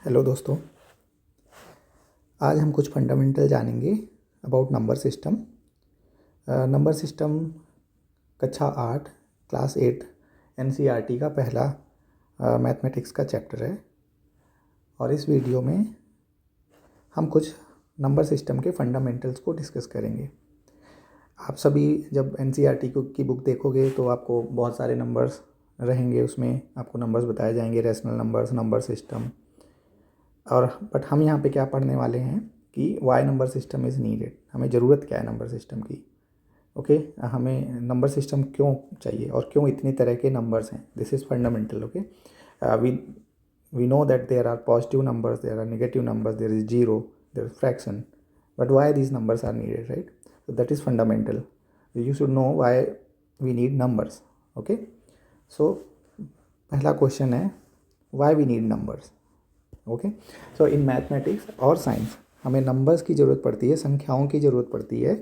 Hello दोस्तों, आज हम कुछ फंडामेंटल जानेंगे about number system. Number system कक्षा 8 क्लास 8 एनसीईआरटी का पहला मैथमेटिक्स का चैप्टर है और इस वीडियो में हम कुछ नंबर सिस्टम के फंडामेंटल्स को डिस्कस करेंगे। आप सभी जब एनसीईआरटी की बुक देखोगे तो आपको बहुत सारे नंबर्स रहेंगे, उसमें आपको नंबर्स बताए जाएंगे, रेशनल नंबर्स, नंबर सिस्टम। और बट हम यहाँ पे क्या पढ़ने वाले हैं कि why number system is needed, हमें ज़रूरत क्या है नंबर सिस्टम की। ओके, हमें नंबर सिस्टम क्यों चाहिए और क्यों इतनी तरह के नंबर्स हैं, this is fundamental. Okay, we know that there are positive numbers, there are negative numbers, there is zero, there is fraction, but why these numbers are needed, right? So that is fundamental. You should know why we need numbers. Okay, so पहला question है why we need numbers. Okay, so in mathematics और science हमें numbers की ज़रूरत पड़ती है, संख्याओं की ज़रूरत पड़ती है।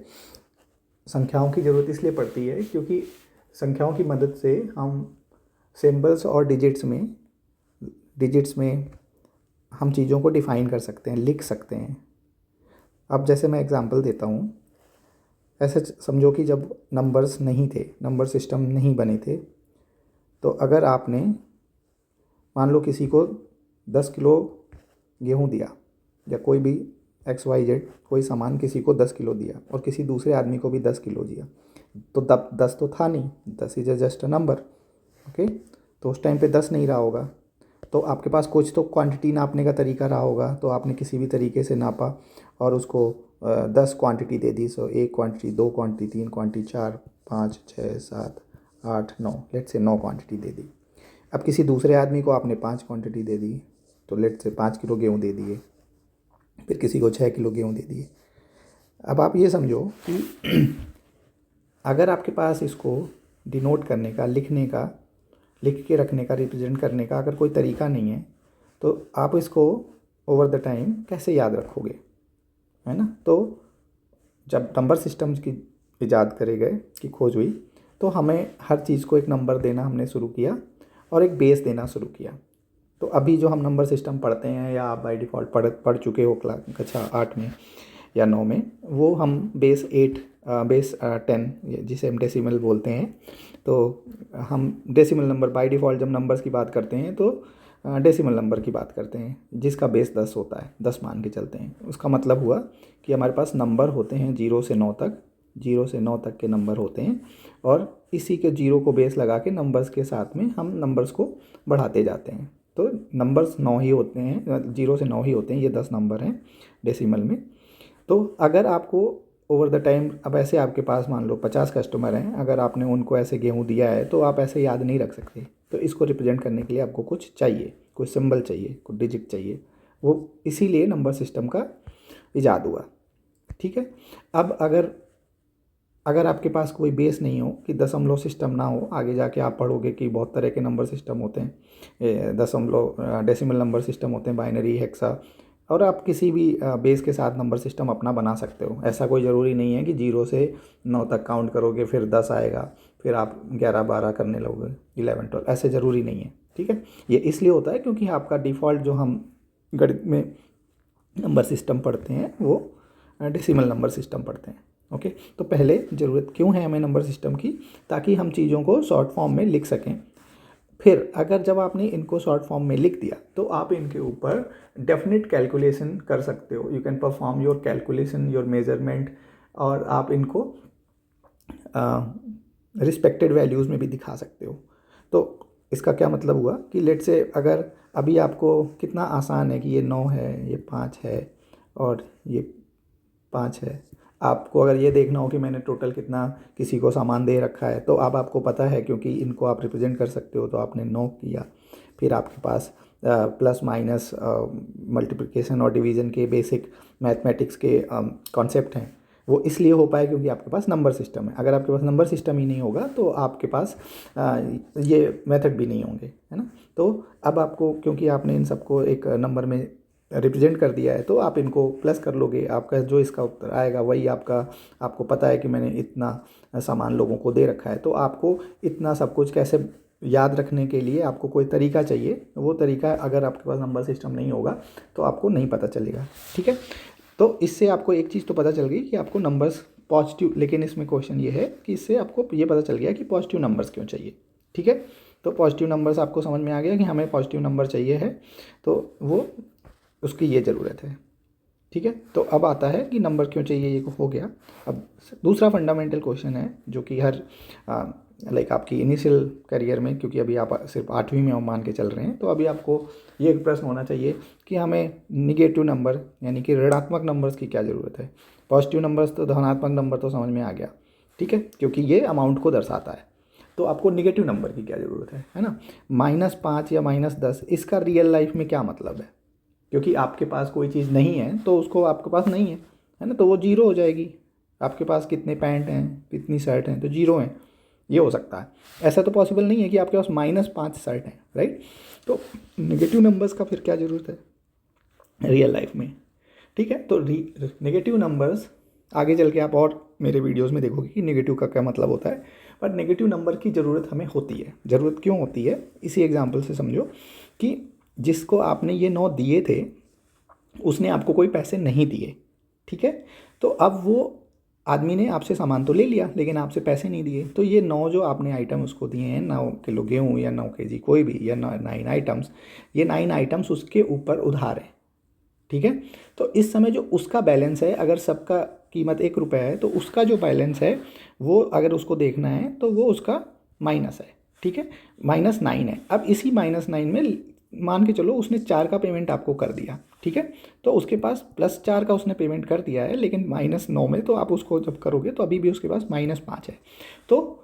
संख्याओं की ज़रूरत इसलिए पड़ती है क्योंकि संख्याओं की मदद से हम सिंबल्स और डिजिट्स में हम चीज़ों को डिफ़ाइन कर सकते हैं, लिख सकते हैं। अब जैसे मैं एग्जांपल देता हूँ, ऐसे समझो कि जब नंबर्स नहीं थे, नंबर सिस्टम नहीं बने थे, तो अगर आपने मान लो किसी को 10 किलो गेहूँ दिया या कोई भी XYZ कोई सामान किसी को 10 किलो दिया और किसी दूसरे आदमी को भी 10 किलो दिया, तो 10 तो था नहीं, 10 is just a number. Okay, तो उस टाइम पे 10 नहीं रहा होगा, तो आपके पास कुछ तो क्वांटिटी नापने का तरीका रहा होगा, तो आपने किसी भी तरीके से नापा और उसको 10 क्वांटिटी दे दी। सो 1 क्वांटिटी, 2 क्वांटिटी, 3 क्वांटिटी, 4, 5, 6, 7, 8, 9, लेट से 9 क्वांटिटी दे दी। अब किसी दूसरे आदमी को आपने 5 क्वांटिटी दे दी, तो लेट से 5 किलो गेहूँ दे दिए। फिर किसी को 6 किलो गेहूँ दे दिए। अब आप ये समझो कि अगर आपके पास इसको डिनोट करने का, लिखने का, लिख के रखने का, रिप्रेजेंट करने का अगर कोई तरीका नहीं है, तो आप इसको ओवर द टाइम कैसे याद रखोगे, है ना? तो जब नंबर सिस्टम्स की इजाद करे गए, की खोज हुई, तो हमें हर चीज़ को एक नंबर देना हमने शुरू किया और एक बेस देना शुरू किया। तो अभी जो हम नंबर सिस्टम पढ़ते हैं या आप बाय डिफ़ॉल्ट पढ़ चुके हो क्लास कक्षा 8 में या 9 में, वो हम बेस 10 जिसे हम डेसिमल बोलते हैं। तो हम डेसिमल नंबर बाय डिफ़ॉल्ट जब नंबर्स की बात करते हैं तो डेसिमल नंबर की बात करते हैं जिसका बेस 10 होता है, 10 मान के चलते हैं। उसका मतलब हुआ कि हमारे पास नंबर होते हैं 0 से 9 तक, 0 से 9 तक के नंबर होते हैं और इसी के 0 को बेस लगा के नंबर्स के साथ में हम नंबर्स को बढ़ाते जाते हैं। तो नंबर्स 9 ही होते हैं, 0 से 9 ही होते हैं, ये 10 नंबर हैं डेसिमल में। तो अगर आपको ओवर द टाइम, अब ऐसे आपके पास मान लो 50 कस्टमर हैं, अगर आपने उनको ऐसे गेहूँ दिया है तो आप ऐसे याद नहीं रख सकते। तो इसको रिप्रेजेंट करने के लिए आपको कुछ चाहिए, कोई सिंबल चाहिए, कोई डिजिट चाहिए। वो इसीलिए नंबर सिस्टम का इजाद हुआ। ठीक है, अब अगर आपके पास कोई बेस नहीं हो, कि दशमलव सिस्टम ना हो, आगे जाके आप पढ़ोगे कि बहुत तरह के नंबर सिस्टम होते हैं, दशमलव डेसिमल नंबर सिस्टम होते हैं, बाइनरी, हेक्सा, और आप किसी भी बेस के साथ नंबर सिस्टम अपना बना सकते हो। ऐसा कोई ज़रूरी नहीं है कि 0 से 9 तक काउंट करोगे फिर 10 आएगा, फिर आप 11, 12 करने लगोगे, 11, 12, ऐसे ज़रूरी नहीं है। ठीक है, ये इसलिए होता है क्योंकि आपका डिफ़ॉल्ट जो हम गणित में नंबर सिस्टम पढ़ते हैं वो डेसिमल नंबर सिस्टम पढ़ते हैं। ओके, तो पहले ज़रूरत क्यों है हमें नंबर सिस्टम की? ताकि हम चीज़ों को शॉर्ट फॉर्म में लिख सकें। फिर अगर जब आपने इनको शॉर्ट फॉर्म में लिख दिया तो आप इनके ऊपर डेफिनेट कैलकुलेशन कर सकते हो। You can perform your calculation, your measurement, और आप इनको रिस्पेक्टेड वैल्यूज़ में भी दिखा सकते हो। तो इसका क्या मतलब हुआ कि लेट से अगर अभी आपको कितना आसान है कि ये 9 है, ये 5 है और ये 5 है। आपको अगर ये देखना हो कि मैंने टोटल कितना किसी को सामान दे रखा है, तो अब आपको पता है क्योंकि इनको आप रिप्रेजेंट कर सकते हो, तो आपने 9 किया। फिर आपके पास प्लस माइनस मल्टीप्लिकेशन और डिवीज़न के बेसिक मैथमेटिक्स के कॉन्सेप्ट हैं, वो इसलिए हो पाए क्योंकि आपके पास नंबर सिस्टम है। अगर आपके पास नंबर सिस्टम ही नहीं होगा तो आपके पास ये मेथड भी नहीं होंगे, है ना? तो अब आपको, क्योंकि आपने इन सबको एक नंबर में रिप्रेजेंट कर दिया है, तो आप इनको प्लस कर लोगे, आपका जो इसका उत्तर आएगा वही आपको पता है कि मैंने इतना सामान लोगों को दे रखा है, तो आपको इतना सब कुछ कैसे याद रखने के लिए आपको कोई तरीका चाहिए, वो तरीका अगर आपके पास नंबर सिस्टम नहीं होगा तो आपको नहीं पता चलेगा। ठीक है, तो इससे आपको एक चीज़ तो पता चल गई कि आपको नंबर्स पॉजिटिव, लेकिन इसमें क्वेश्चन ये है कि इससे आपको ये पता चल गया कि पॉजिटिव नंबर्स क्यों चाहिए। ठीक है, तो पॉजिटिव नंबर्स आपको समझ में आ गया कि हमें पॉजिटिव नंबर चाहिए है, तो वो उसकी ये ज़रूरत है। ठीक है, तो अब आता है कि नंबर क्यों चाहिए, ये हो गया। अब दूसरा फंडामेंटल क्वेश्चन है जो कि हर लाइक आपकी इनिशियल करियर में, क्योंकि अभी आप सिर्फ 8वीं में मान के चल रहे हैं, तो अभी आपको ये एक प्रश्न होना चाहिए कि हमें निगेटिव नंबर यानी कि ऋणात्मक नंबर्स की क्या ज़रूरत है। पॉजिटिव नंबर्स तो, धनात्मक नंबर तो समझ में आ गया। ठीक है, क्योंकि ये अमाउंट को दर्शाता है। तो आपको निगेटिव नंबर की क्या ज़रूरत है ना। -5 या -10 इसका रियल लाइफ में क्या मतलब है, क्योंकि आपके पास कोई चीज़ नहीं है तो उसको आपके पास नहीं है ना, तो वो जीरो हो जाएगी। आपके पास कितने पैंट हैं, कितनी शर्ट हैं, तो जीरो हैं, ये हो सकता है। ऐसा तो पॉसिबल नहीं है कि आपके पास -5 शर्ट हैं, राइट। तो नेगेटिव नंबर्स का फिर क्या ज़रूरत है रियल लाइफ में। ठीक है, तो नेगेटिव नंबर्स आगे चल के आप और मेरे वीडियोस में देखोगे कि नेगेटिव का क्या मतलब होता है, बट नेगेटिव नंबर की ज़रूरत हमें होती है। ज़रूरत क्यों होती है, इसी एग्जांपल से समझो कि जिसको आपने ये 9 दिए थे उसने आपको कोई पैसे नहीं दिए। ठीक है, तो अब वो आदमी ने आपसे सामान तो ले लिया लेकिन आपसे पैसे नहीं दिए, तो ये 9 जो आपने आइटम उसको दिए हैं, 9 किलो गेहूँ या 9 केजी कोई भी, या 9 आइटम्स, ये 9 आइटम्स उसके ऊपर उधार है। ठीक है, तो इस समय जो उसका बैलेंस है, अगर सबका कीमत 1 रुपये है तो उसका जो बैलेंस है वो अगर उसको देखना है तो वो उसका माइनस है। ठीक है, -9 है। अब इसी -9 में मान के चलो उसने 4 का पेमेंट आपको कर दिया। ठीक है, तो उसके पास +4 का उसने पेमेंट कर दिया है, लेकिन -9 में तो आप उसको जब करोगे तो अभी भी उसके पास -5 है। तो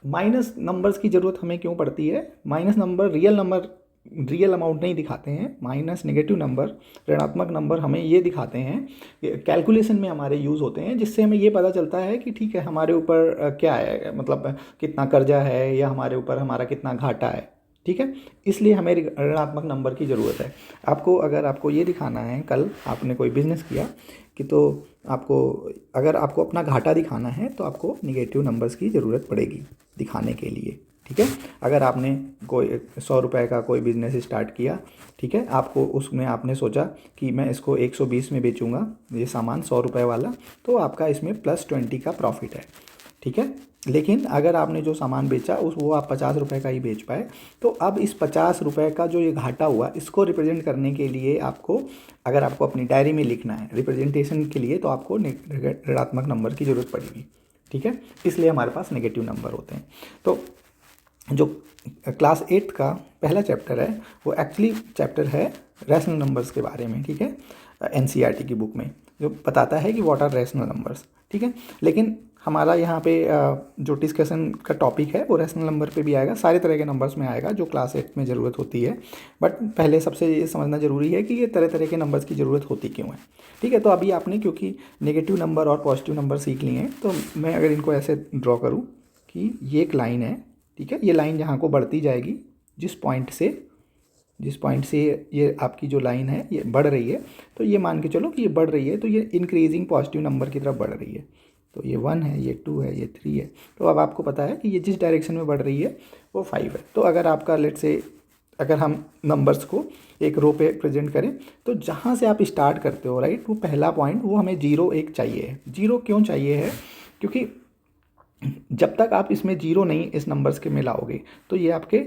माइनस नंबर्स की ज़रूरत हमें क्यों पड़ती है। माइनस नंबर रियल अमाउंट नहीं दिखाते हैं। माइनस नेगेटिव नंबर, ऋणात्मक नंबर हमें ये दिखाते हैं, कैलकुलेशन में हमारे यूज़ होते हैं, जिससे हमें ये पता चलता है कि ठीक है हमारे ऊपर क्या है, मतलब कितना कर्जा है या हमारे ऊपर हमारा कितना घाटा है। ठीक है, इसलिए हमें ऋणात्मक नंबर की ज़रूरत है। आपको अगर आपको ये दिखाना है, कल आपने कोई बिजनेस किया कि तो आपको अगर आपको अपना घाटा दिखाना है तो आपको निगेटिव नंबर्स की ज़रूरत पड़ेगी दिखाने के लिए। ठीक है, अगर आपने कोई 100 रुपये का कोई बिज़नेस स्टार्ट किया, ठीक है, आपको उसमें आपने सोचा कि मैं इसको 120 में बेचूंगा ये सामान 100 रुपये वाला, तो आपका इसमें +20 का प्रॉफिट है। ठीक है, लेकिन अगर आपने जो सामान बेचा वो आप 50 रुपये का ही बेच पाए, तो अब इस 50 रुपये का जो ये घाटा हुआ इसको रिप्रेजेंट करने के लिए आपको, अगर आपको अपनी डायरी में लिखना है रिप्रेजेंटेशन के लिए, तो आपको ऋणात्मक नंबर की ज़रूरत पड़ेगी। ठीक है, इसलिए हमारे पास नेगेटिव नंबर होते हैं। तो जो क्लास 8th का पहला चैप्टर है वो एक्चुअली चैप्टर है रैशनल नंबर्स के बारे में। ठीक है, NCERT की बुक में जो बताता है कि व्हाट आर रैशनल नंबर्स। ठीक है, लेकिन हमारा यहाँ पे जो डिस्कशन का टॉपिक है वो रैशनल नंबर पे भी आएगा, सारे तरह के नंबर्स में आएगा जो क्लास 8 में ज़रूरत होती है। बट पहले सबसे ये समझना ज़रूरी है कि ये तरह तरह के नंबर्स की ज़रूरत होती क्यों है। ठीक है, तो अभी आपने क्योंकि नेगेटिव नंबर और पॉजिटिव नंबर सीख लिए हैं, तो मैं अगर इनको ऐसे ड्रॉ करूँ कि ये एक लाइन है। ठीक है, ये लाइन यहाँ को बढ़ती जाएगी, जिस पॉइंट से ये आपकी जो लाइन है ये बढ़ रही है, तो ये मान के चलो कि ये बढ़ रही है, तो ये इंक्रीजिंग पॉजिटिव नंबर की तरफ बढ़ रही है। तो ये 1 है, ये 2 है, ये 3 है। तो अब आपको पता है कि ये जिस डायरेक्शन में बढ़ रही है वो 5 है। तो अगर आपका लेट से अगर हम नंबर्स को एक रो पे प्रेजेंट करें, तो जहाँ से आप स्टार्ट करते हो, राइट, वो पहला पॉइंट वो हमें 0 1 चाहिए है। 0 क्यों चाहिए है, क्योंकि जब तक आप इसमें 0 नहीं इस नंबर्स के में लाओगे तो ये आपके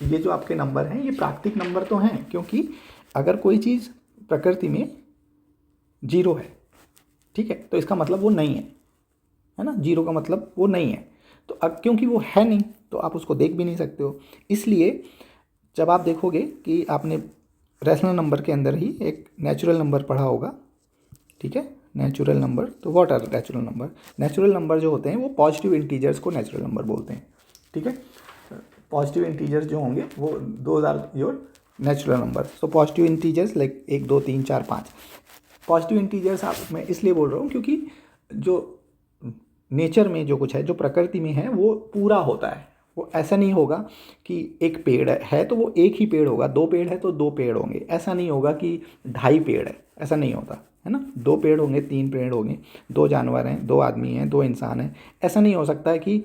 ये जो आपके नंबर हैं ये प्राकृतिक नंबर तो हैं, क्योंकि अगर कोई चीज़ प्रकृति में 0 है, ठीक है, तो इसका मतलब वो नहीं है ना। 0 का मतलब वो नहीं है, तो अब क्योंकि वो है नहीं तो आप उसको देख भी नहीं सकते हो। इसलिए जब आप देखोगे कि आपने रैशनल नंबर के अंदर ही एक नेचुरल नंबर पढ़ा होगा, ठीक है, नेचुरल नंबर। तो what are natural number. Natural number जो होते हैं वो पॉजिटिव इंटीजर्स को नेचुरल नंबर बोलते हैं। ठीक है, पॉजिटिव इंटीजर्स जो होंगे वो those are your natural number. So positive integers like 1 2 3 4 5 positive integers आप मैं इसलिए बोल रहा हूँ क्योंकि जो नेचर में जो कुछ है, जो प्रकृति में है, वो पूरा होता है। वो ऐसा नहीं होगा कि एक पेड़ है तो वो एक ही पेड़ होगा, 2 पेड़ है तो 2 पेड़ होंगे। ऐसा नहीं होगा कि 2.5 पेड़ है, ऐसा नहीं होता है ना। 2 पेड़ होंगे, 3 पेड़ होंगे, 2 जानवर हैं, 2 आदमी हैं, 2 इंसान हैं। ऐसा नहीं हो सकता है कि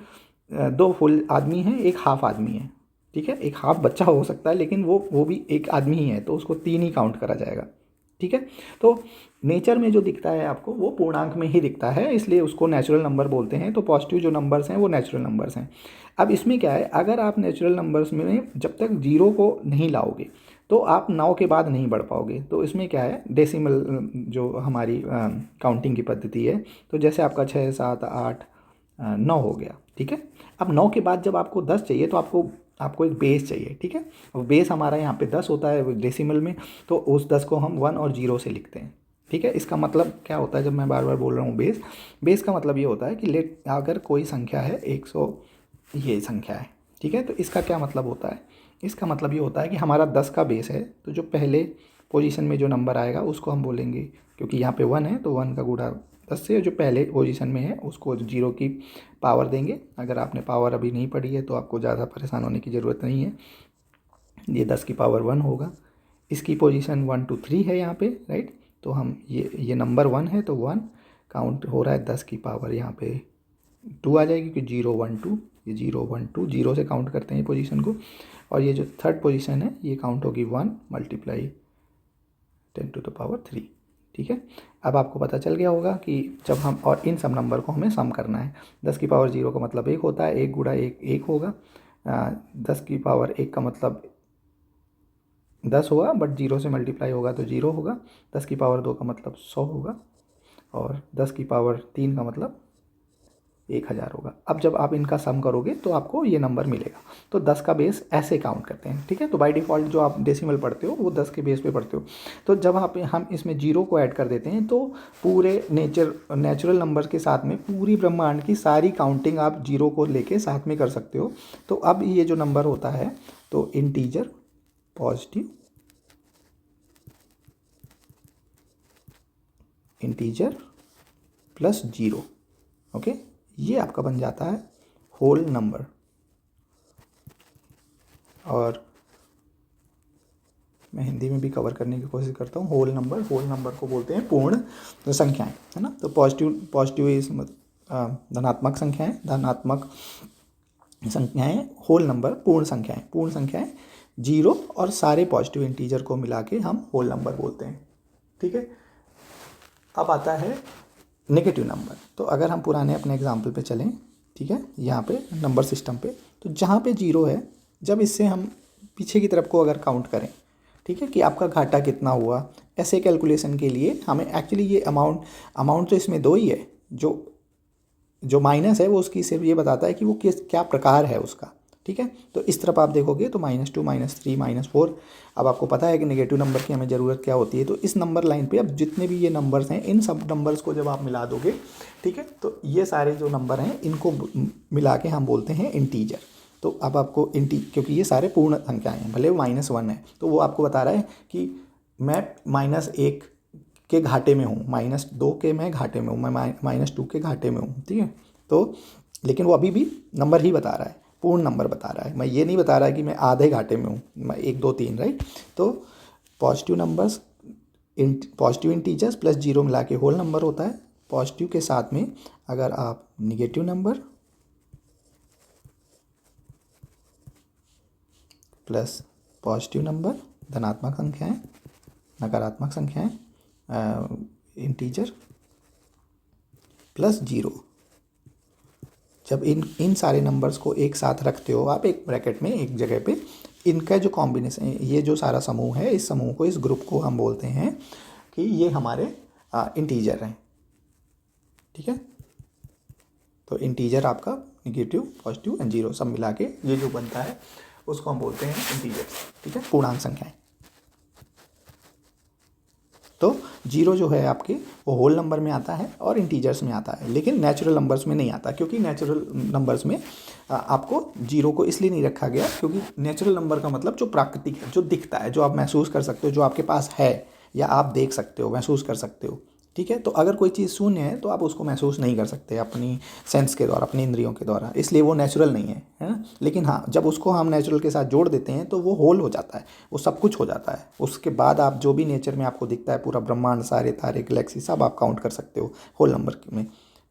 दो फुल आदमी हैं, एक हाफ आदमी है, ठीक है। एक हाफ बच्चा हो सकता है लेकिन वो भी एक आदमी ही है, तो उसको 3 ही काउंट करा जाएगा, ठीक है। तो नेचर में जो दिखता है आपको वो पूर्णांक में ही दिखता है, इसलिए उसको नेचुरल नंबर बोलते हैं। तो पॉजिटिव जो नंबर्स हैं वो नेचुरल नंबर्स हैं। अब इसमें क्या है, अगर आप नेचुरल नंबर्स में जब तक जीरो को नहीं लाओगे तो आप 9 के बाद नहीं बढ़ पाओगे। तो इसमें क्या है, डेसिमल जो हमारी काउंटिंग की पद्धति है, तो जैसे आपका 6 7 8 9 हो गया, ठीक है। अब 9 के बाद जब आपको 10 चाहिए तो आपको एक बेस चाहिए, ठीक है। और बेस हमारा यहाँ पे 10 होता है डेसिमल में, तो उस 10 को हम 1 और 0 से लिखते हैं, ठीक है। इसका मतलब क्या होता है, जब मैं बार बार बोल रहा हूँ बेस का मतलब ये होता है कि अगर कोई संख्या है 100, ये संख्या है, ठीक है। तो इसका क्या मतलब होता है, इसका मतलब ये होता है कि हमारा 10 का बेस है, तो जो पहले पोजीशन में जो नंबर आएगा उसको हम बोलेंगे, क्योंकि यहाँ पे 1 है तो 1 का गुणा 10 से, जो पहले पोजीशन में है उसको 0 की पावर देंगे। अगर आपने पावर अभी नहीं पढ़ी है तो आपको ज़्यादा परेशान होने की ज़रूरत नहीं है। ये 10 की पावर 1 होगा, इसकी पोजीशन 1 2 3 है यहाँ पे, राइट। तो हम ये नंबर 1 है तो 1 काउंट हो रहा है, 10 की पावर यहाँ पे 2 आ जाएगी, क्योंकि 0 1 2, ये 0 1 2 0 से काउंट करते हैं पोजीशन को। और ये जो थर्ड पोजीशन है ये काउंट होगी 1 मल्टीप्लाई 10 टू द पावर 3, ठीक है। अब आपको पता चल गया होगा कि जब हम, और इन सब नंबर को हमें सम करना है। 10 की पावर 0 का मतलब 1 होता है, 1 गुणा 1 1 होगा। 10 की पावर 1 का मतलब 10 होगा, बट 0 से मल्टीप्लाई होगा तो 0 होगा। 10 की पावर 2 का मतलब 100 होगा, और 10 की पावर 3 का मतलब 1000 होगा। अब जब आप इनका सम करोगे तो आपको ये नंबर मिलेगा। तो 10 का बेस ऐसे काउंट करते हैं, ठीक है। तो बाय डिफ़ॉल्ट जो आप डेसिमल पढ़ते हो वो 10 के बेस पे पढ़ते हो। तो जब हम इसमें 0 को ऐड कर देते हैं तो पूरे नेचुरल नंबर के साथ में पूरी ब्रह्मांड की सारी काउंटिंग आप 0 को लेके साथ में कर सकते हो। तो अब ये जो नंबर होता है, तो integer positive integer plus 0, okay, ये आपका बन जाता है होल नंबर। और मैं हिंदी में भी कवर करने की कोशिश करता हूँ। होल नंबर को बोलते हैं पूर्ण संख्याएं, है ना। तो पॉजिटिव इस धनात्मक संख्याएं, होल नंबर पूर्ण संख्याएं 0 और सारे पॉजिटिव इंटीजर को मिला के हम होल नंबर बोलते हैं, ठीक है। अब आता है नेगेटिव नंबर। तो अगर हम पुराने अपने एग्जाम्पल पे चलें, ठीक है, यहाँ पे नंबर सिस्टम पे, तो जहाँ पे 0 है, जब इससे हम पीछे की तरफ को अगर काउंट करें, ठीक है, कि आपका घाटा कितना हुआ, ऐसे कैलकुलेशन के लिए हमें एक्चुअली ये अमाउंट तो इसमें 2 ही है, जो माइनस है वो उसकी सिर्फ ये बताता है कि वो क्या प्रकार है उसका, ठीक है। तो इस तरफ आप देखोगे तो -2 -3 -4। अब आपको पता है कि नेगेटिव नंबर की हमें ज़रूरत क्या होती है। तो इस नंबर लाइन पे अब जितने भी ये नंबर्स हैं, इन सब नंबर्स को जब आप मिला दोगे, ठीक है, तो ये सारे जो नंबर हैं इनको मिला के हम बोलते हैं इंटीजर। तो अब आपको क्योंकि ये सारे पूर्ण संख्याएँ हैं, भले वो -1 है, तो वो आपको बता रहा है कि मैं -1 के घाटे में हूँ, -2 के मैं घाटे में हूँ, मैं -2 के घाटे में हूँ, ठीक है। तो लेकिन वो अभी भी नंबर ही बता रहा है, पूर्ण नंबर बता रहा है। मैं ये नहीं बता रहा है कि मैं आधे घाटे में हूँ, मैं 1 2 3, राइट। तो positive numbers, positive integers plus 0 मिला के होल नंबर होता है। पॉजिटिव के साथ में अगर आप negative number plus positive number, धनात्मक संख्याएं, नकारात्मक संख्याएं, इंटीजर प्लस 0, जब इन सारे नंबर्स को एक साथ रखते हो आप एक ब्रैकेट में एक जगह पे, इनका जो कॉम्बिनेशन, ये जो सारा समूह है, इस समूह को, इस ग्रुप को हम बोलते हैं कि ये हमारे इंटीजर हैं, ठीक है। तो इंटीजर आपका निगेटिव, पॉजिटिव एंड 0 सब मिला के ये जो बनता है उसको हम बोलते हैं इंटीजर, ठीक है, पूर्णांक संख्याएं। तो 0 जो है आपके वो होल नंबर में आता है और इंटीजर्स में आता है, लेकिन नेचुरल नंबर्स में नहीं आता, क्योंकि नेचुरल नंबर्स में आपको 0 को इसलिए नहीं रखा गया क्योंकि नेचुरल नंबर का मतलब जो प्राकृतिक है, जो दिखता है, जो आप महसूस कर सकते हो, जो आपके पास है या आप देख सकते हो, महसूस कर सकते हो, ठीक है। तो अगर कोई चीज़ शून्य है तो आप उसको महसूस नहीं कर सकते अपनी सेंस के द्वारा, अपनी इंद्रियों के द्वारा, इसलिए वो नेचुरल नहीं है ना। लेकिन हाँ, जब उसको हम नेचुरल के साथ जोड़ देते हैं तो वो होल हो जाता है, वो सब कुछ हो जाता है। उसके बाद आप जो भी नेचर में आपको दिखता है, पूरा ब्रह्मांड, सारे तारे, गैलेक्सी, सब आप काउंट कर सकते हो होल नंबर में,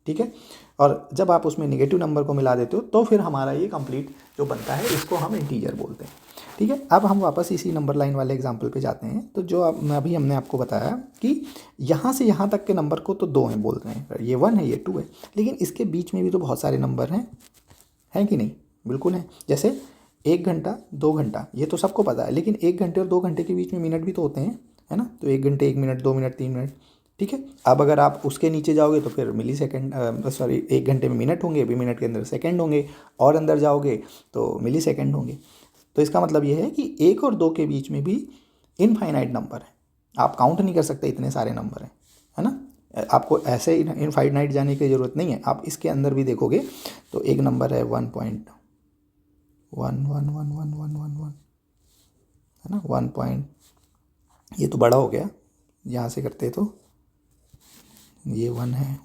ठीक है। और जब आप उसमें नेगेटिव नंबर को मिला देते हो तो फिर हमारा ये कंप्लीट जो बनता है इसको हम इंटीजर बोलते हैं। ठीक है, अब हम वापस इसी नंबर लाइन वाले एग्जाम्पल पे जाते हैं। तो जो अभी हमने आपको बताया कि यहाँ से यहाँ तक के नंबर को तो 2 हैं बोल रहे हैं, ये 1 है ये 2 है, लेकिन इसके बीच में भी तो बहुत सारे नंबर हैं कि नहीं? बिल्कुल हैं। जैसे 1 घंटा 2 घंटा ये तो सबको पता है, लेकिन 1 घंटे और 2 घंटे के बीच में मिनट भी तो होते हैं, है ना? तो 1 घंटे 1 मिनट 2 मिनट 3 मिनट। ठीक है, अब अगर आप उसके नीचे जाओगे तो फिर मिली सेकेंड, सॉरी 1 घंटे में मिनट होंगे, भी मिनट के अंदर सेकेंड होंगे, और अंदर जाओगे तो मिली सेकेंड होंगे। तो इसका मतलब ये है कि 1 और 2 के बीच में भी इनफाइनाइट नंबर है, आप काउंट नहीं कर सकते, इतने सारे नंबर हैं, है ना? आपको ऐसे इनफाइनाइट जाने की ज़रूरत नहीं है। आप इसके अंदर भी देखोगे तो एक नंबर है 1.1111111, है ना? 1 पॉइंट, ये तो बड़ा हो गया, यहाँ से करते तो ये 1 है,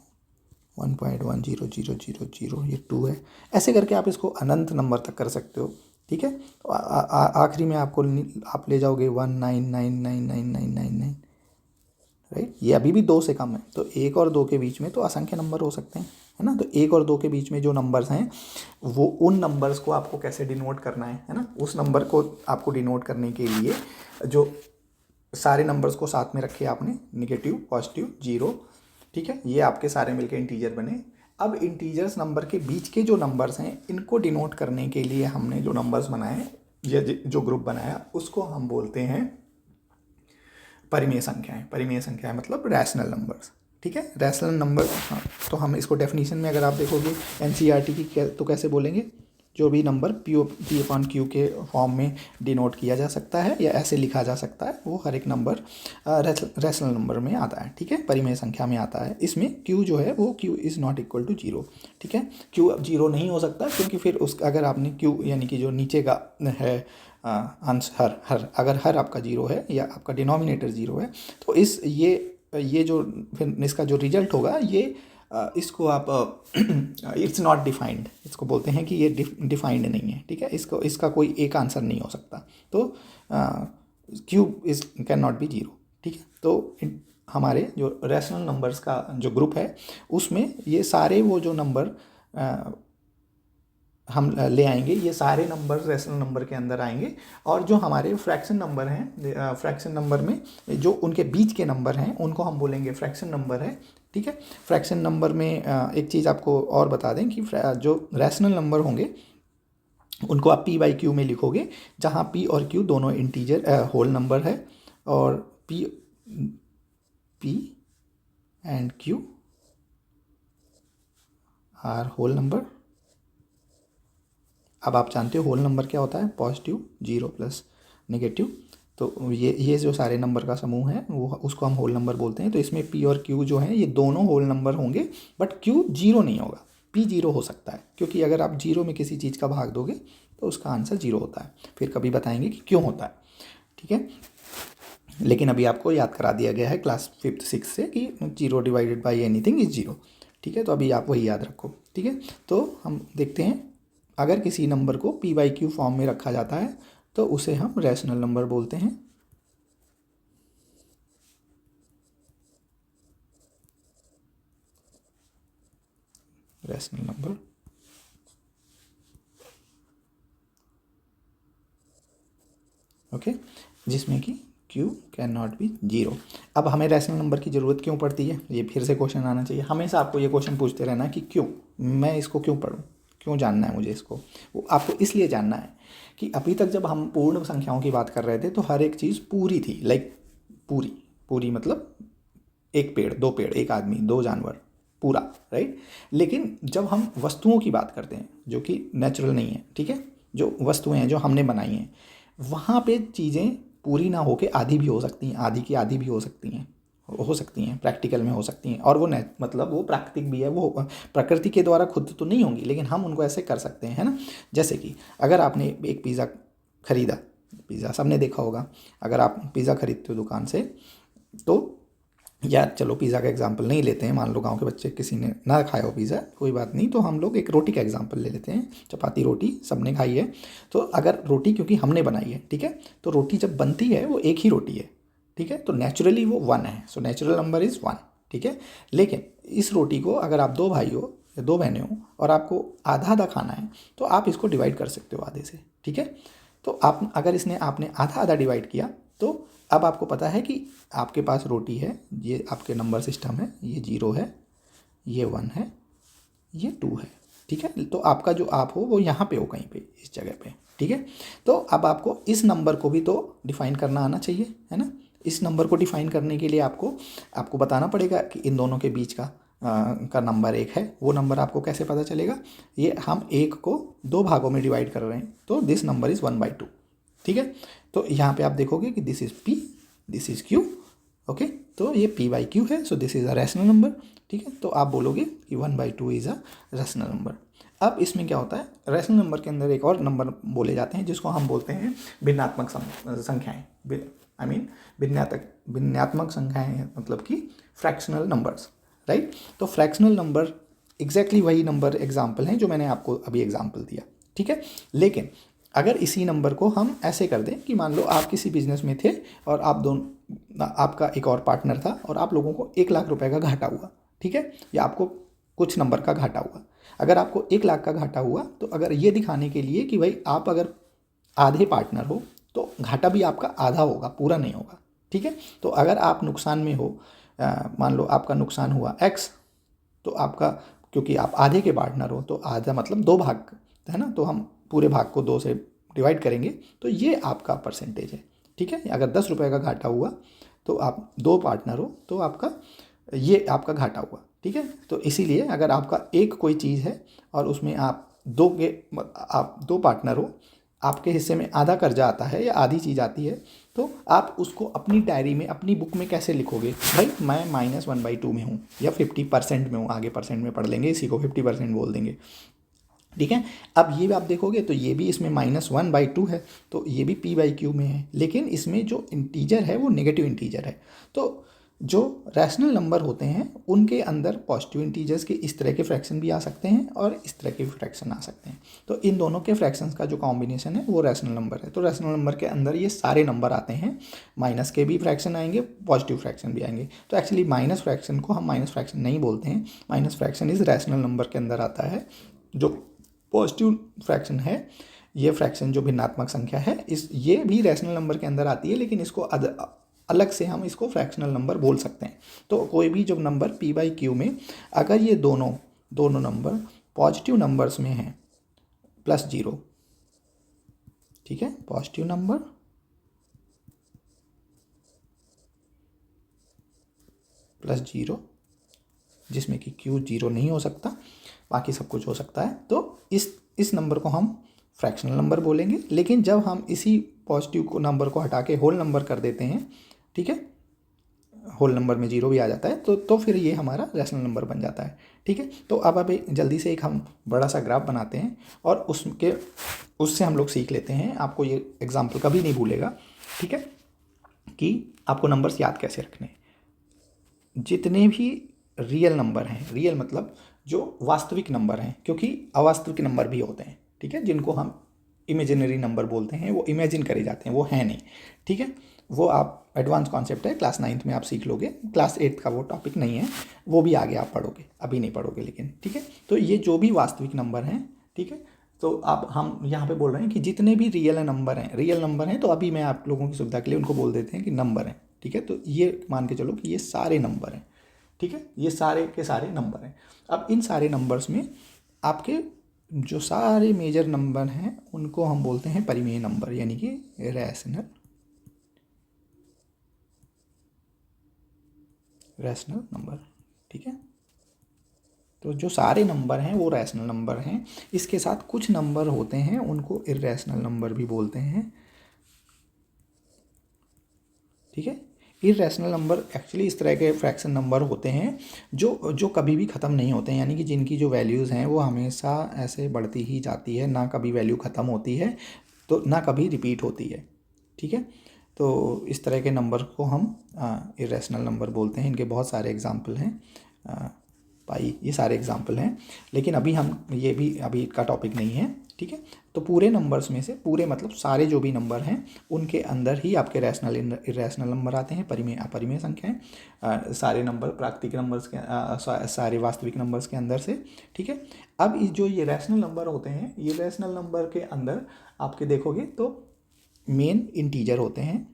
1.100000, ये 2 है, ऐसे करके आप इसको अनंत नंबर तक कर सकते हो। ठीक है, तो आखिरी में आपको आप ले जाओगे 1999999, राइट? ये अभी भी 2 से कम है, तो 1 और 2 के बीच में तो असंख्य नंबर हो सकते हैं, है ना? तो 1 और 2 के बीच में जो नंबर्स हैं वो उन नंबर्स को आपको कैसे डिनोट करना है ना? उस नंबर को आपको डिनोट करने के लिए जो सारे नंबर्स को साथ में रखे आपने, नेगेटिव पॉजिटिव जीरो, ठीक है, ये आपके सारे मिलके इंटीजर बने। अब इंटीजर्स नंबर के बीच के जो नंबर्स हैं इनको डिनोट करने के लिए हमने जो नंबर्स बनाए, ये जो ग्रुप बनाया, उसको हम बोलते हैं परिमेय संख्याएं। परिमेय संख्याएं मतलब रैशनल नंबर्स। ठीक है, रैशनल नंबर। हाँ, तो हम इसको डेफिनेशन में अगर आप देखोगे एनसीईआरटी की तो कैसे बोलेंगे, जो भी नंबर पी अपॉन क्यू के फॉर्म में डिनोट किया जा सकता है या ऐसे लिखा जा सकता है, वो हर एक नंबर रैशनल नंबर में आता है। ठीक है, परिमेय संख्या में आता है। इसमें क्यू जो है वो q is not equal to zero. ठीक है, क्यू अब जीरो नहीं हो सकता, क्योंकि फिर उस अगर आपने क्यू यानी कि जो नीचे का है अंश हर अगर हर आपका जीरो है या आपका डिनोमिनेटर जीरो है, तो ये जो फिर इसका जो रिजल्ट होगा ये इसको आप इट्स नॉट डिफाइंड, इसको बोलते हैं कि ये डिफाइंड नहीं है। ठीक है, इसका कोई एक आंसर नहीं हो सकता। तो Q is can not be zero. ठीक है, तो हमारे जो रैशनल नंबर्स का जो ग्रुप है उसमें ये सारे वो जो नंबर हम ले आएंगे, ये सारे नंबर रैशनल नंबर के अंदर आएंगे। और जो हमारे फ्रैक्शन नंबर हैं, फ्रैक्शन नंबर में जो उनके बीच के नंबर हैं उनको हम बोलेंगे फ्रैक्शन नंबर है। ठीक है, फ्रैक्शन नंबर में एक चीज़ आपको और बता दें कि जो रैशनल नंबर होंगे उनको आप पी बाई क्यू में लिखोगे, जहाँ पी और क्यू दोनों इंटीजर होल नंबर है, और p and q are whole number. अब आप जानते हो होल नंबर क्या होता है, पॉजिटिव, जीरो प्लस नेगेटिव। तो ये जो सारे नंबर का समूह है वो उसको हम होल नंबर बोलते हैं। तो इसमें पी और क्यू जो है ये दोनों होल नंबर होंगे, बट क्यू जीरो नहीं होगा, पी जीरो हो सकता है, क्योंकि अगर आप जीरो में किसी चीज़ का भाग दोगे तो उसका आंसर जीरो होता है। फिर कभी बताएंगे कि क्यों होता है। ठीक है, लेकिन अभी आपको याद करा दिया गया है क्लास 5th 6th से कि zero divided by anything is zero. ठीक है, तो अभी आप वही याद रखो। ठीक है, तो हम देखते हैं अगर किसी नंबर को पी बाई क्यू फॉर्म में रखा जाता है तो उसे हम रैशनल नंबर बोलते हैं। Rational number. ओके, जिसमें कि Q can not be zero. अब हमें रैशनल नंबर की ज़रूरत क्यों पड़ती है, ये फिर से क्वेश्चन आना चाहिए। हमेशा आपको ये क्वेश्चन पूछते रहना कि क्यों, मैं इसको क्यों पढ़ूँ, क्यों जानना है मुझे इसको। वो आपको इसलिए जानना है कि अभी तक जब हम पूर्ण संख्याओं की बात कर रहे थे तो हर एक चीज़ पूरी थी, लाइक पूरी मतलब एक पेड़, 2 पेड़, एक आदमी, 2 जानवर, पूरा, राइट। लेकिन जब हम वस्तुओं की बात करते हैं जो कि नेचुरल नहीं है, ठीक है, जो वस्तुएं हैं जो हमने बनाई हैं, वहाँ पे चीज़ें पूरी ना होके आधी भी हो सकती हैं, आधी की आधी भी हो सकती हैं, प्रैक्टिकल में हो सकती हैं, और वो मतलब वो प्राकृतिक भी है, वो प्रकृति के द्वारा खुद तो नहीं होंगी, लेकिन हम उनको ऐसे कर सकते हैं, है ना। जैसे कि अगर आपने एक पिज़्ज़ा खरीदा, पिज़्ज़ा सबने देखा होगा, अगर आप पिज़्ज़ा खरीदते हो दुकान से, तो या चलो पिज़्ज़ा का एग्जांपल नहीं लेते हैं, मान लो गांव के बच्चे किसी ने ना खाया हो पिज़्ज़ा, कोई बात नहीं, तो हम लोग एक रोटी का एग्जांपल ले लेते हैं। चपाती रोटी सबने खाई है, तो अगर रोटी क्योंकि हमने बनाई है, ठीक है, तो रोटी जब बनती है वो एक ही रोटी है, ठीक है, तो नेचुरली वो 1 है, सो नेचुरल नंबर इज़ 1, ठीक है। लेकिन इस रोटी को अगर आप 2 भाई हो या 2 बहनें हों और आपको आधा आधा खाना है, तो आप इसको डिवाइड कर सकते हो आधे से, ठीक है। तो आप अगर आपने आधा आधा डिवाइड किया तो अब आपको पता है कि आपके पास रोटी है, ये आपके नंबर सिस्टम है, ये 0 है, ये 1 है, ये 2 है, ठीक है। तो आपका जो आप हो वो यहाँ पे हो कहीं पे इस जगह पे, ठीक है। तो अब आपको इस नंबर को भी तो डिफाइन करना आना चाहिए, है ना। इस नंबर को डिफाइन करने के लिए आपको बताना पड़ेगा कि इन दोनों के बीच का नंबर 1 है। वो नंबर आपको कैसे पता चलेगा, ये हम 1 को 2 भागों में डिवाइड कर रहे हैं, तो दिस नंबर इज़ 1/2, ठीक है। तो यहाँ पे आप देखोगे कि this is P, this is Q, okay. तो ये P/Q है, so this is a rational number, ठीक है। तो आप बोलोगे कि 1/2 इज़ अ रैशनल नंबर। अब इसमें क्या होता है, रैशनल नंबर के अंदर एक और नंबर बोले जाते हैं जिसको हम बोलते हैं भिन्नात्मक संख्याएँ, आई मीन भिन्नात्मक संख्याएँ, मतलब कि फ्रैक्शनल नंबर्स, राइट। तो फ्रैक्शनल नंबर एग्जैक्टली वही नंबर एग्जाम्पल हैं जो मैंने आपको अभी एग्जाम्पल दिया, ठीक है। लेकिन अगर इसी नंबर को हम ऐसे कर दें कि मान लो आप किसी बिजनेस में थे और आपका एक और पार्टनर था और आप लोगों को 1 लाख रुपए का घाटा हुआ, ठीक है, या आपको कुछ नंबर का घाटा हुआ। अगर आपको 1 लाख का घाटा हुआ तो अगर ये दिखाने के लिए कि भाई आप अगर आधे पार्टनर हो तो घाटा भी आपका आधा होगा, पूरा नहीं होगा, ठीक है। तो अगर आप नुकसान में हो, मान लो आपका नुकसान हुआ X, तो आपका, क्योंकि आप आधे के पार्टनर हो तो आधा मतलब 2 भाग, है ना, तो हम पूरे भाग को 2 से डिवाइड करेंगे, तो ये आपका परसेंटेज है, ठीक है। अगर 10 रुपये का घाटा हुआ तो आप 2 पार्टनर हो तो ये आपका घाटा हुआ, ठीक है। तो इसीलिए अगर आपका एक कोई चीज़ है और उसमें आप 2 पार्टनर हो, आपके हिस्से में आधा कर्जा आता है या आधी चीज़ आती है, तो आप उसको अपनी डायरी में, अपनी बुक में कैसे लिखोगे, भाई मैं -1/2 में हूँ या 50% में हूँ, आगे परसेंट में पढ़ लेंगे, इसी को 50% बोल देंगे, ठीक है। अब ये भी आप देखोगे तो ये भी इसमें -1/2 है, तो ये भी P/Q में है, लेकिन इसमें जो इंटीजर है वो नेगेटिव इंटीजर है। तो जो रैशनल नंबर होते हैं उनके अंदर पॉजिटिव इंटीजर्स के इस तरह के फ्रैक्शन भी आ सकते हैं और इस तरह के फ्रैक्शन आ सकते हैं। तो इन दोनों के फ्रैक्शंस का जो कॉम्बिनेशन है वो रैशनल नंबर है। तो रैशनल नंबर के अंदर ये सारे नंबर आते हैं, माइनस के भी फ्रैक्शन आएंगे, पॉजिटिव फ्रैक्शन भी आएंगे। तो एक्चुअली माइनस फ्रैक्शन को हम माइनस फ्रैक्शन नहीं बोलते हैं, माइनस फ्रैक्शन इस रैशनल नंबर के अंदर आता है। जो पॉजिटिव फ्रैक्शन है, ये फ्रैक्शन जो भिन्नात्मक संख्या है, ये भी रैशनल नंबर के अंदर आती है, लेकिन इसको अलग से हम इसको फ्रैक्शनल नंबर बोल सकते हैं। तो कोई भी जो नंबर P/Q में अगर ये दोनों नंबर पॉजिटिव नंबर्स में हैं +0, ठीक है, पॉजिटिव नंबर +0, जिसमें कि Q 0 नहीं हो सकता, बाकी सब कुछ हो सकता है, तो इस नंबर को हम फ्रैक्शनल नंबर बोलेंगे। लेकिन जब हम इसी पॉजिटिव नंबर को हटा के होल नंबर कर देते हैं, ठीक है, होल नंबर में 0 भी आ जाता है, तो फिर ये हमारा रैशनल नंबर बन जाता है, ठीक है। तो अब अभी जल्दी से एक हम बड़ा सा ग्राफ बनाते हैं और उससे हम लोग सीख लेते हैं। आपको ये एग्जाम्पल कभी नहीं भूलेगा, ठीक है, कि आपको नंबर्स याद कैसे रखने हैं। जितने भी रियल नंबर हैं, रियल मतलब जो वास्तविक नंबर हैं, क्योंकि अवास्तविक नंबर भी होते हैं, ठीक है, जिनको हम इमेजिनरी नंबर बोलते हैं, वो इमेजिन करे जाते हैं, वो हैं नहीं, ठीक है। वो आप एडवांस कॉन्सेप्ट है, क्लास 9th में आप सीख लोगे, क्लास 8th का वो टॉपिक नहीं है, वो भी आगे आप पढ़ोगे, अभी नहीं पढ़ोगे लेकिन, ठीक है। तो ये जो भी वास्तविक नंबर हैं, ठीक है, तो आप हम यहाँ पे बोल रहे हैं कि जितने भी रियल नंबर हैं, तो अभी मैं आप लोगों की सुविधा के लिए उनको बोल देते हैं कि नंबर हैं, ठीक है। तो ये मान के चलो कि ये सारे नंबर हैं, ठीक है, ये सारे के सारे नंबर हैं। अब इन सारे नंबर्स में आपके जो सारे मेजर नंबर हैं उनको हम बोलते हैं परिमेय नंबर, यानी कि रैशनल नंबर, ठीक है। तो जो सारे नंबर हैं वो रैशनल नंबर हैं। इसके साथ कुछ नंबर होते हैं उनको इर्रेशनल नंबर भी बोलते हैं, ठीक है। इर्रेशनल नंबर एक्चुअली इस तरह के फ्रैक्शन नंबर होते हैं जो कभी भी ख़त्म नहीं होते हैं, यानी कि जिनकी जो वैल्यूज़ हैं वो हमेशा ऐसे बढ़ती ही जाती है, ना कभी वैल्यू ख़त्म होती है, तो ना कभी रिपीट होती है, ठीक है। तो इस तरह के नंबर को हम इर्रेशनल नंबर बोलते हैं। इनके बहुत सारे एग्जाम्पल हैं, पाई, ये सारे एग्जाम्पल हैं। लेकिन अभी हम ये भी अभी का टॉपिक नहीं है, ठीक है। तो पूरे नंबर्स में से, पूरे मतलब सारे जो भी नंबर हैं उनके अंदर ही आपके रैशनल इरेशनल नंबर आते हैं, परिमेय अपरिमेय संख्याएं, सारे नंबर प्राकृतिक नंबर्स के सारे वास्तविक नंबर्स के अंदर से, ठीक है। अब जो ये रैशनल नंबर होते हैं, ये रैशनल नंबर के अंदर आपके देखोगे तो मेन इंटीजर होते हैं,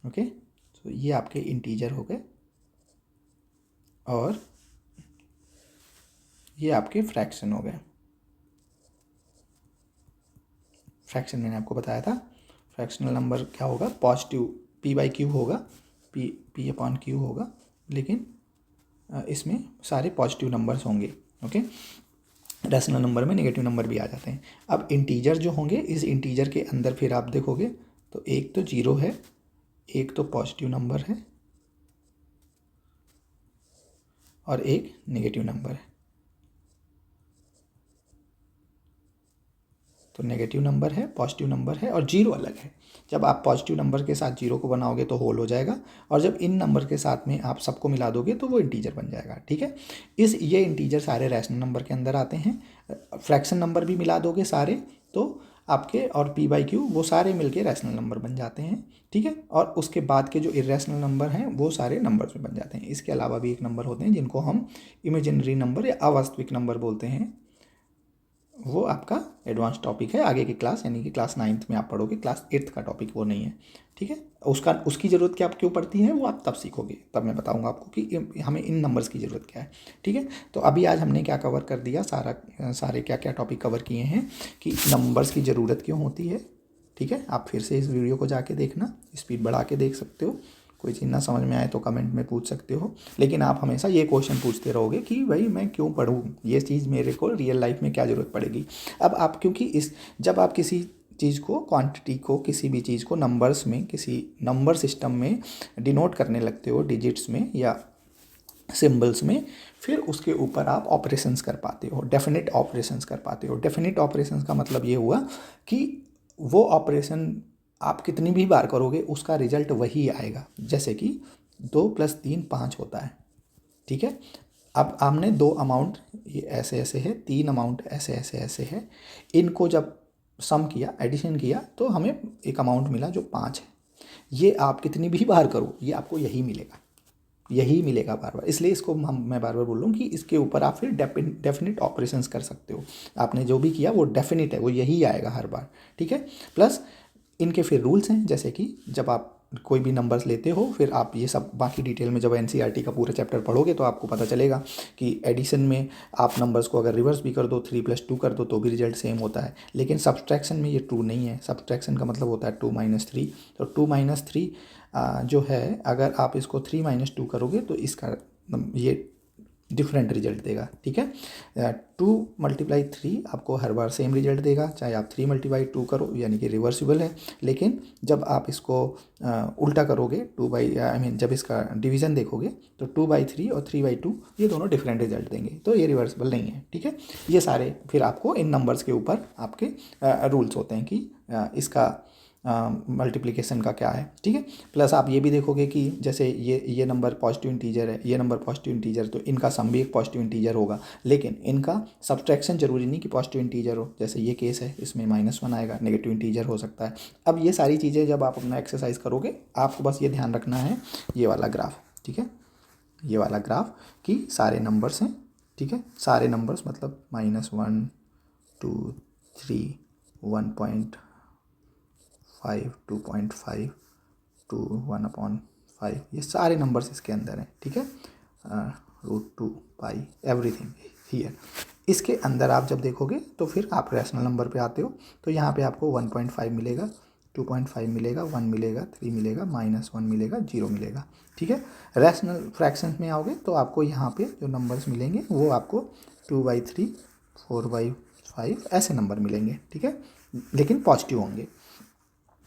ओके। तो ये आपके इंटीजर हो गए और ये आपके फ्रैक्शन हो गए। फ्रैक्शन मैंने आपको बताया था, फ्रैक्शनल नंबर क्या होगा, पॉजिटिव p बाई क्यू होगा, p अपॉन क्यू होगा, लेकिन इसमें सारे पॉजिटिव नंबर्स होंगे, ओके। रैशनल नंबर में नेगेटिव नंबर भी आ जाते हैं। अब इंटीजर जो होंगे, इस इंटीजर के अंदर फिर आप देखोगे तो एक तो जीरो है, एक तो पॉजिटिव नंबर है और एक नेगेटिव नंबर है। तो नेगेटिव नंबर है, पॉजिटिव नंबर है और जीरो अलग है। जब आप पॉजिटिव नंबर के साथ जीरो को बनाओगे तो होल हो जाएगा, और जब इन नंबर के साथ में आप सबको मिला दोगे तो वो इंटीजर बन जाएगा, ठीक है। ये इंटीजर सारे रैशनल नंबर के अंदर आते हैं। फ्रैक्शन नंबर भी मिला दोगे सारे तो आपके, और p बाई क्यू वो सारे मिलके रैशनल नंबर बन जाते हैं, ठीक है। और उसके बाद के जो इरेशनल नंबर हैं वो सारे नंबर्स में बन जाते हैं। इसके अलावा भी एक नंबर होते हैं जिनको हम इमेजिनरी नंबर या अवास्तविक नंबर बोलते हैं। वो आपका एडवांस टॉपिक है, आगे की क्लास यानी कि क्लास 9th में आप पढ़ोगे, क्लास 8th का टॉपिक वो नहीं है, ठीक है। उसकी ज़रूरत क्या क्यों पड़ती है वो आप तब सीखोगे, तब मैं बताऊंगा आपको कि हमें इन नंबर्स की ज़रूरत क्या है, ठीक है। तो अभी आज हमने क्या कवर कर दिया, सारे क्या क्या टॉपिक कवर किए हैं कि नंबर्स की ज़रूरत क्यों होती है, ठीक है। आप फिर से इस वीडियो को जाके देखना, स्पीड बढ़ा के देख सकते हो। कोई चीज़ ना समझ में आए तो कमेंट में पूछ सकते हो, लेकिन आप हमेशा ये क्वेश्चन पूछते रहोगे कि भाई मैं क्यों पढ़ूँ, ये चीज़ मेरे को रियल लाइफ में क्या ज़रूरत पड़ेगी। अब आप क्योंकि जब आप किसी चीज़ को, क्वांटिटी को, किसी भी चीज़ को नंबर्स में, किसी नंबर सिस्टम में डिनोट करने लगते हो, डिजिट्स में या सिंबल्स में, फिर उसके ऊपर आप ऑपरेशंस कर पाते हो, डेफिनेट ऑपरेशंस कर पाते हो। डेफिनेट ऑपरेशंस का मतलब ये हुआ कि वो ऑपरेशन आप कितनी भी बार करोगे उसका रिजल्ट वही आएगा। जैसे कि 2 + 3 5 होता है, ठीक है। अब हमने 2 अमाउंट ये ऐसे ऐसे है, 3 अमाउंट ऐसे ऐसे ऐसे है, इनको जब सम किया, एडिशन किया तो हमें एक अमाउंट मिला जो 5 है। ये आप कितनी भी बार करो ये आपको यही मिलेगा, यही मिलेगा बार बार। इसलिए इसको मैं बार बार बोल रहा हूँ कि इसके ऊपर आप फिर डेफिनेट ऑपरेशंस कर सकते हो। आपने जो भी किया वो डेफिनेट है, वो यही आएगा हर बार, ठीक है। प्लस इनके फिर रूल्स हैं, जैसे कि जब आप कोई भी नंबर्स लेते हो, फिर आप ये सब बाकी डिटेल में जब एनसीईआरटी का पूरा चैप्टर पढ़ोगे तो आपको पता चलेगा कि एडिशन में आप नंबर्स को अगर रिवर्स भी कर दो, 3 + 2 कर दो तो भी रिजल्ट सेम होता है। लेकिन सब्सट्रैक्शन में ये ट्रू नहीं है। सब्सट्रैक्शन का मतलब होता है 2 - 3। तो 2 - 3 जो है, अगर आप इसको 3 - 2 करोगे तो इसका ये डिफरेंट रिजल्ट देगा, ठीक है। 2 × 3 आपको हर बार सेम रिजल्ट देगा, चाहे आप 3 × 2 करो, यानी कि रिवर्सिबल है। लेकिन जब आप इसको उल्टा करोगे, जब इसका डिवीज़न देखोगे तो 2/3 और 3/2 ये दोनों डिफरेंट रिजल्ट देंगे, तो ये रिवर्सिबल नहीं है, ठीक है। ये सारे फिर आपको इन नंबर्स के ऊपर आपके रूल्स होते हैं कि इसका मल्टीप्लिकेशन का क्या है, ठीक है। प्लस आप ये भी देखोगे कि जैसे ये नंबर पॉजिटिव इंटीजर है, ये नंबर पॉजिटिव इंटीजर, तो इनका सम भी एक पॉजिटिव इंटीजर होगा, लेकिन इनका सब्सट्रैक्शन जरूरी नहीं कि पॉजिटिव इंटीजर हो। जैसे ये केस है, इसमें -1 आएगा, नेगेटिव इंटीजर हो सकता है। अब ये सारी चीज़ें जब आप अपना एक्सरसाइज करोगे, आपको बस ये ध्यान रखना है, ये वाला ग्राफ, ठीक है, ये वाला ग्राफ कि सारे नंबर्स हैं, ठीक है। सारे नंबर्स मतलब -1 2 3 1.5 2.5 2 1/5, ये सारे नंबर्स इसके अंदर हैं, ठीक है। √2 पाई एवरीथिंग हियर। इसके अंदर आप जब देखोगे तो फिर आप रैशनल नंबर पे आते हो, तो यहाँ पे आपको 1.5 मिलेगा, 2.5 मिलेगा, 1 मिलेगा, 3 मिलेगा, -1 मिलेगा, 0 मिलेगा, ठीक है। रैशनल फ्रैक्शंस में आओगे तो आपको यहाँ पे जो नंबर्स मिलेंगे वो आपको 2/3 4/5 ऐसे नंबर मिलेंगे, ठीक है, लेकिन पॉजिटिव होंगे।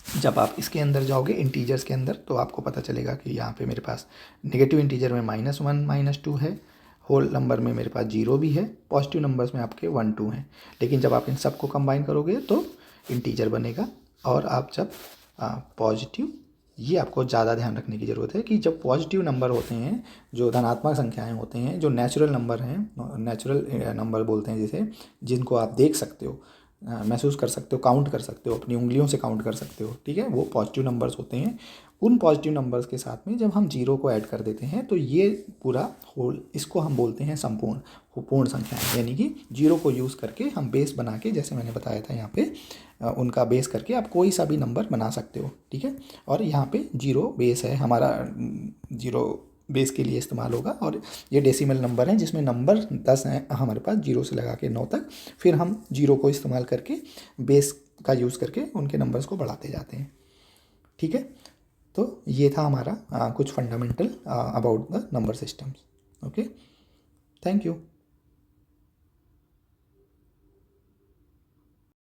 जब आप इसके अंदर जाओगे इंटीजर्स के अंदर, तो आपको पता चलेगा कि यहाँ पे मेरे पास नेगेटिव इंटीजर में -1 -2 है, होल नंबर में मेरे पास 0 भी है, पॉजिटिव नंबर्स में आपके 1 2 हैं। लेकिन जब आप इन सबको कंबाइन करोगे तो इंटीजर बनेगा, और आप जब पॉजिटिव ये आपको ज़्यादा ध्यान रखने की ज़रूरत है कि जब पॉजिटिव नंबर होते हैं, जो धनात्मक संख्याएं होते हैं, जो नेचुरल नंबर हैं, नेचुरल नंबर बोलते हैं जिसे, जिनको आप देख सकते हो, महसूस कर सकते हो, काउंट कर सकते हो, अपनी उंगलियों से काउंट कर सकते हो, ठीक है, वो पॉजिटिव नंबर्स होते हैं। उन पॉजिटिव नंबर्स के साथ में जब हम जीरो को ऐड कर देते हैं तो ये पूरा होल, इसको हम बोलते हैं संपूर्ण पूर्ण संख्याएं। यानी कि जीरो को यूज़ करके हम बेस बना के, जैसे मैंने बताया था यहाँ पे, उनका बेस करके आप कोई सा भी नंबर बना सकते हो, ठीक है। और यहाँ पे जीरो बेस है हमारा, जीरो बेस के लिए इस्तेमाल होगा। और ये डेसिमल नंबर है जिसमें नंबर 10 हैं हमारे पास, जीरो से लगा के 9 तक। फिर हम जीरो को इस्तेमाल करके बेस का यूज़ करके उनके नंबर्स को बढ़ाते जाते हैं, ठीक है। तो ये था हमारा कुछ fundamental about the number systems. Okay, thank you.